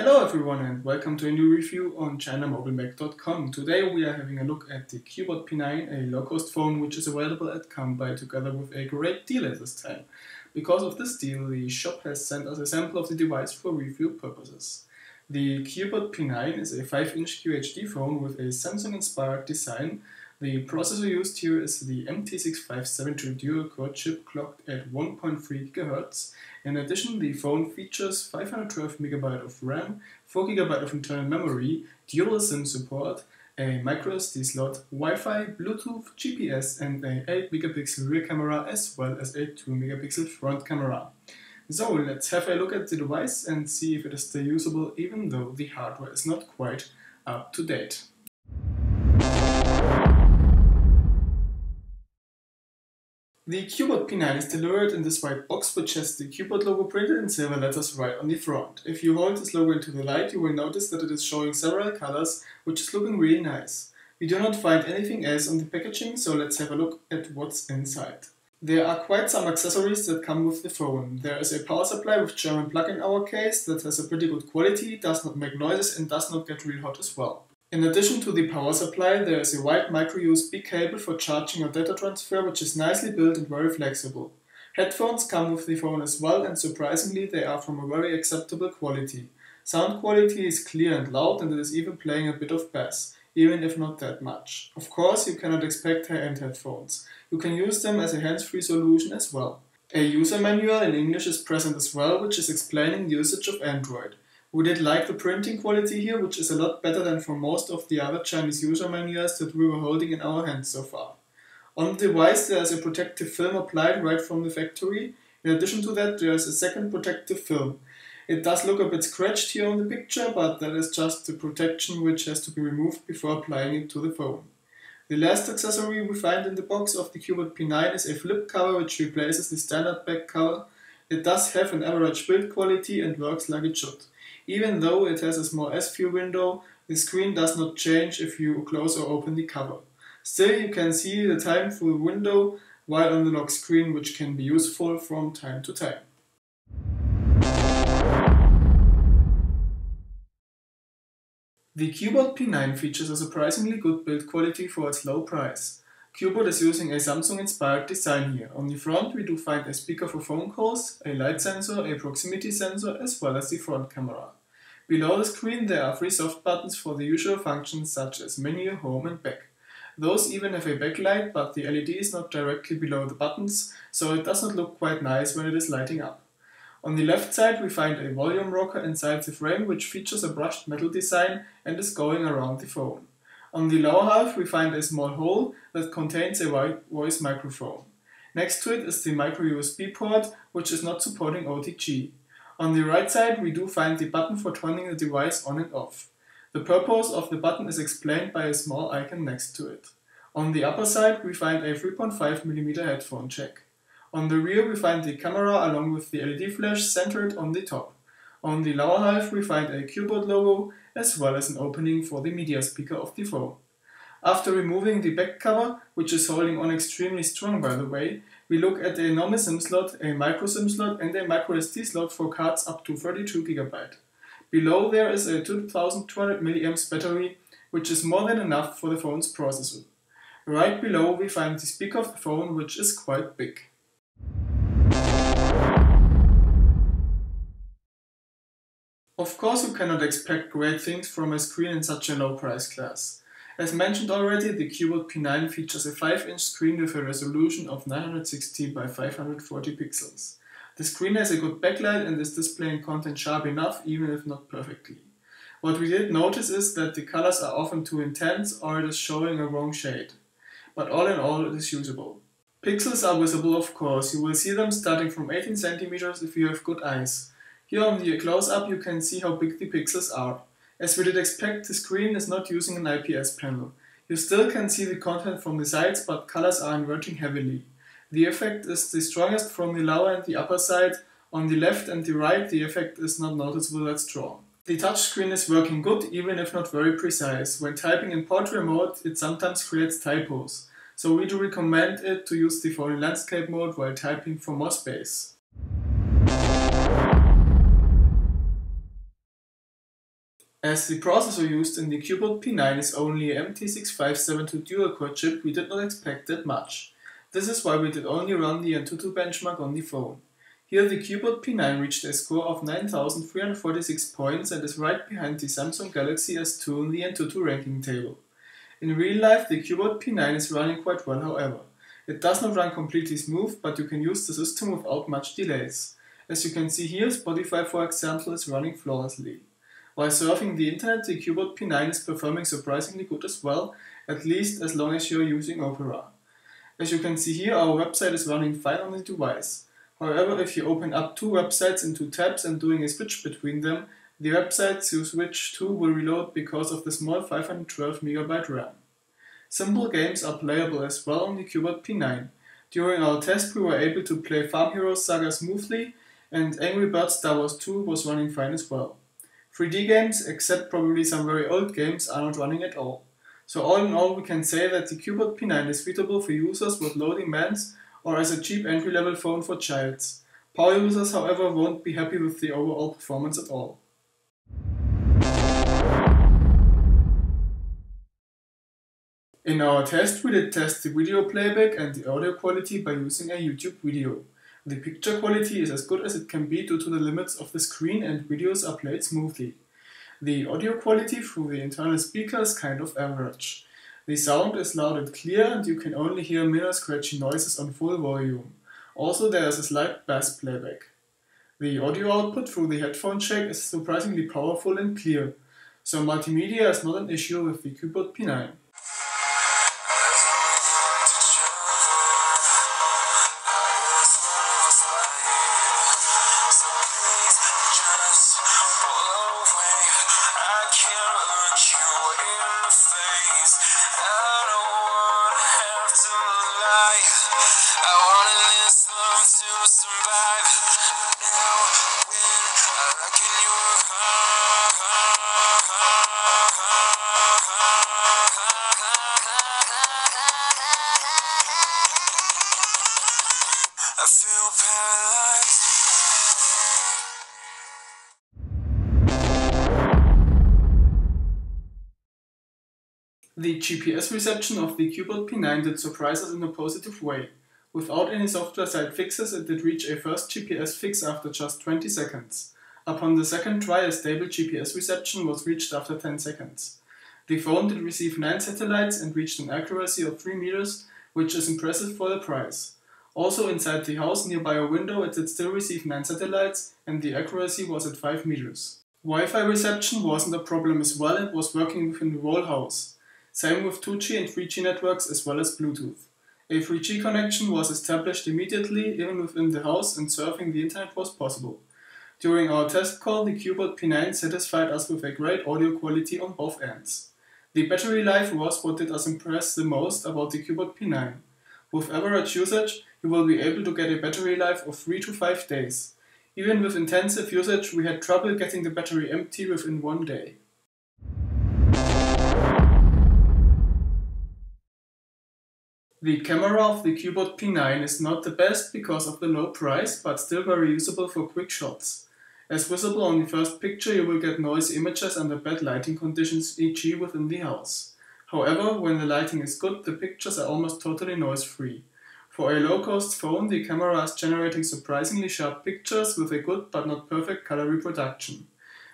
Hello everyone and welcome to a new review on ChinaMobileMag.com. Today we are having a look at the Cubot P9, a low-cost phone which is available at Cubot together with a great deal at this time. Because of this deal, the shop has sent us a sample of the device for review purposes. The Cubot P9 is a 5-inch QHD phone with a Samsung-inspired design. The processor used here is the MT6572 dual-core chip clocked at 1.3 GHz. In addition, the phone features 512MB of RAM, 4GB of internal memory, dual SIM support, a microSD slot, Wi-Fi, Bluetooth, GPS and a 8MP rear camera as well as a 2MP front camera. So let's have a look at the device and see if it is still usable even though the hardware is not quite up to date. The Cubot P9 is delivered in this white box which has the Cubot logo printed in silver letters right on the front. If you hold this logo into the light, you will notice that it is showing several colors, which is looking really nice. We do not find anything else on the packaging, so let's have a look at what's inside. There are quite some accessories that come with the phone. There is a power supply with German plug in our case that has a pretty good quality, does not make noises and does not get real hot as well. In addition to the power supply, there is a white micro USB cable for charging or data transfer, which is nicely built and very flexible. Headphones come with the phone as well, and surprisingly they are from a very acceptable quality. Sound quality is clear and loud, and it is even playing a bit of bass, even if not that much. Of course, you cannot expect high-end headphones. You can use them as a hands-free solution as well. A user manual in English is present as well, which is explaining the usage of Android. We did like the printing quality here, which is a lot better than for most of the other Chinese user manuals that we were holding in our hands so far. On the device there is a protective film applied right from the factory. In addition to that there is a second protective film. It does look a bit scratched here on the picture, but that is just the protection which has to be removed before applying it to the phone. The last accessory we find in the box of the Cubot P9 is a flip cover which replaces the standard back cover. It does have an average build quality and works like it should. Even though it has a small S-view window, the screen does not change if you close or open the cover. Still, you can see the time through the window while on the lock screen, which can be useful from time to time. The Cubot P9 features a surprisingly good build quality for its low price. Cubot is using a Samsung-inspired design here. On the front we do find a speaker for phone calls, a light sensor, a proximity sensor, as well as the front camera. Below the screen there are 3 soft buttons for the usual functions such as menu, home and back. Those even have a backlight, but the LED is not directly below the buttons, so it does not look quite nice when it is lighting up. On the left side we find a volume rocker inside the frame which features a brushed metal design and is going around the phone. On the lower half we find a small hole that contains a white voice microphone. Next to it is the micro USB port, which is not supporting OTG. On the right side we do find the button for turning the device on and off. The purpose of the button is explained by a small icon next to it. On the upper side we find a 3.5mm headphone jack. On the rear we find the camera along with the LED flash centered on the top. On the lower half we find a Cubot logo as well as an opening for the media speaker of the phone. After removing the back cover, which is holding on extremely strong by the way, we look at a normal SIM slot, a micro SIM slot and a micro SD slot for cards up to 32GB. Below there is a 2200 mAh battery, which is more than enough for the phone's processor. Right below we find the speaker of the phone, which is quite big. Of course you cannot expect great things from a screen in such a low price class. As mentioned already, the Cubot P9 features a 5-inch screen with a resolution of 960 by 540 pixels. The screen has a good backlight and is displaying content sharp enough, even if not perfectly. What we did notice is that the colors are often too intense or it is showing a wrong shade. But all in all it is usable. Pixels are visible of course, you will see them starting from 18 cm if you have good eyes. Here on the close-up you can see how big the pixels are. As we did expect, the screen is not using an IPS panel. You still can see the content from the sides, but colors are inverting heavily. The effect is the strongest from the lower and the upper side. On the left and the right the effect is not noticeable that strong. The touchscreen is working good, even if not very precise. When typing in portrait mode it sometimes creates typos, so we do recommend it to use the phone in landscape mode while typing for more space. As the processor used in the Cubot P9 is only a MT6572 dual-core chip, we did not expect that much. This is why we did only run the Antutu benchmark on the phone. Here the Cubot P9 reached a score of 9,346 points and is right behind the Samsung Galaxy S2 in the Antutu ranking table. In real life, the Cubot P9 is running quite well, however. It does not run completely smooth, but you can use the system without much delays. As you can see here, Spotify for example is running flawlessly. While surfing the internet, the Cubot P9 is performing surprisingly good as well, at least as long as you are using Opera. As you can see here, our website is running fine on the device. However, if you open up two websites in two tabs and doing a switch between them, the websites you switch to will reload because of the small 512MB RAM. Simple games are playable as well on the Cubot P9. During our test we were able to play Farm Heroes Saga smoothly, and Angry Birds Star Wars 2 was running fine as well. 3D games, except probably some very old games, are not running at all. So all in all we can say that the Cubot P9 is suitable for users with low demands or as a cheap entry-level phone for childs. Power users however won't be happy with the overall performance at all. In our test we did test the video playback and the audio quality by using a YouTube video. The picture quality is as good as it can be due to the limits of the screen and videos are played smoothly. The audio quality through the internal speaker is kind of average. The sound is loud and clear and you can only hear minor scratchy noises on full volume. Also there is a slight bass playback. The audio output through the headphone jack is surprisingly powerful and clear, so multimedia is not an issue with the Cubot P9. I feel paralyzed. The GPS reception of the Cubot P9 did surprise us in a positive way. Without any software-side fixes, it did reach a first GPS fix after just 20 seconds. Upon the second try, a stable GPS reception was reached after 10 seconds. The phone did receive 9 satellites and reached an accuracy of 3 meters, which is impressive for the price. Also inside the house nearby a window it did still receive 9 satellites and the accuracy was at 5 meters. Wi-Fi reception wasn't a problem as well and was working within the whole house. Same with 2G and 3G networks as well as Bluetooth. A 3G connection was established immediately even within the house and surfing the internet was possible. During our test call the Cubot P9 satisfied us with a great audio quality on both ends. The battery life was what did us impress the most about the Cubot P9. With average usage, you will be able to get a battery life of 3 to 5 days. Even with intensive usage, we had trouble getting the battery empty within 1 day. The camera of the Cubot P9 is not the best because of the low price, but still very usable for quick shots. As visible on the first picture, you will get noisy images under bad lighting conditions, e.g. within the house. However, when the lighting is good, the pictures are almost totally noise-free. For a low-cost phone, the camera is generating surprisingly sharp pictures with a good but not perfect color reproduction.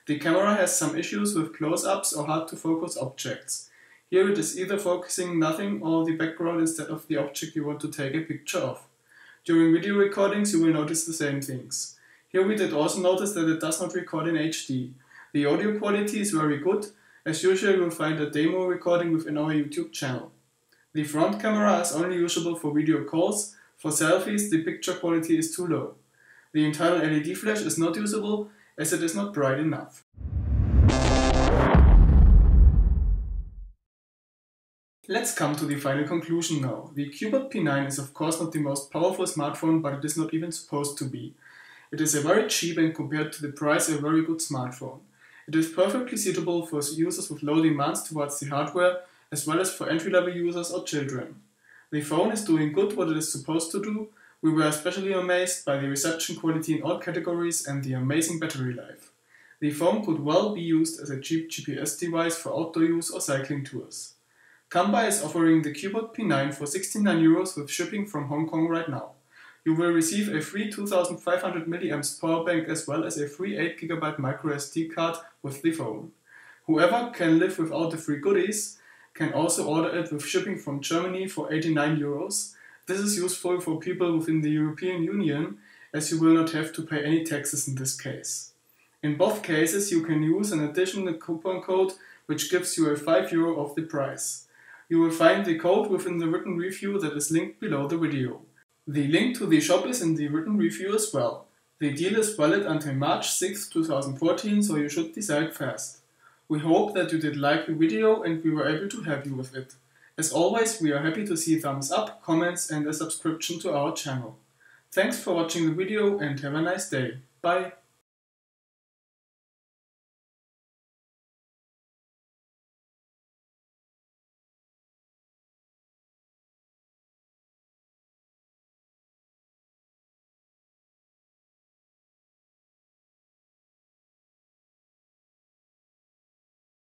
The camera has some issues with close-ups or hard-to-focus objects. Here it is either focusing nothing or the background instead of the object you want to take a picture of. During video recordings you will notice the same things. Here we did also notice that it does not record in HD. The audio quality is very good. As usual, you will find a demo recording within our YouTube channel. The front camera is only usable for video calls. For selfies, the picture quality is too low. The internal LED flash is not usable as it is not bright enough. Let's come to the final conclusion now. The Cubot P9 is of course not the most powerful smartphone, but it is not even supposed to be. It is a very cheap and compared to the price a very good smartphone. It is perfectly suitable for users with low demands towards the hardware, as well as for entry-level users or children. The phone is doing good what it is supposed to do. We were especially amazed by the reception quality in all categories and the amazing battery life. The phone could well be used as a cheap GPS device for outdoor use or cycling tours. Camba is offering the Cubot P9 for €69 with shipping from Hong Kong right now. You will receive a free 2500 mAh power bank as well as a free 8GB microSD card with the phone. Whoever can live without the free goodies can also order it with shipping from Germany for €89. This is useful for people within the European Union, as you will not have to pay any taxes in this case. In both cases you can use an additional coupon code which gives you a €5 off the price. You will find the code within the written review that is linked below the video. The link to the shop is in the written review as well. The deal is valid until March 6, 2014, so you should decide fast. We hope that you did like the video and we were able to help you with it. As always, we are happy to see thumbs up, comments and a subscription to our channel. Thanks for watching the video and have a nice day. Bye!